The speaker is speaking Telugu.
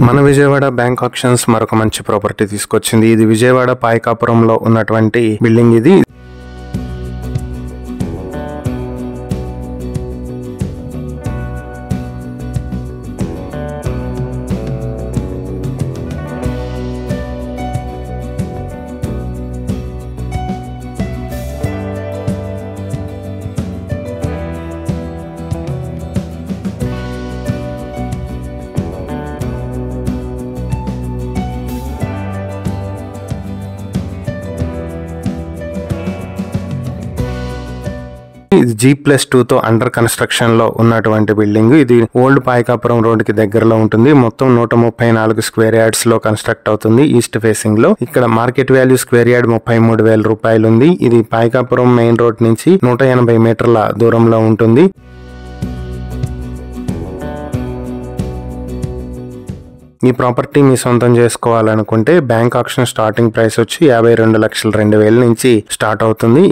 మన విజయవాడ బ్యాంక్ ఆప్షన్స్ మరొక మంచి ప్రాపర్టీ తీసుకొచ్చింది. ఇది విజయవాడ పాయకాపురంలో ఉన్నటువంటి బిల్డింగ్. ఇది ఇది G+2 తో అండర్ కన్స్ట్రక్షన్ లో ఉన్నటువంటి బిల్డింగ్. ఇది ఓల్డ్ పాయకాపురం రోడ్ కి దగ్గరలో ఉంటుంది. మొత్తం 134 స్క్వేర్ యార్డ్స్ లో కన్స్ట్రక్ట్ అవుతుంది ఈస్ట్ ఫేసింగ్ లో. ఇక్కడ మార్కెట్ వాల్యూ స్క్వేర్ యార్డ్ 33,000 రూపాయలు ఉంది. ఇది పాయకాపురం మెయిన్ రోడ్ నుంచి 180 మీటర్ల దూరంలో ఉంటుంది. ఈ ప్రాపర్టీ మీ సొంతం చేసుకోవాలనుకుంటే బ్యాంక్ ఆప్షన్ స్టార్టింగ్ ప్రైస్ వచ్చి 52,02,000 నుంచి స్టార్ట్ అవుతుంది.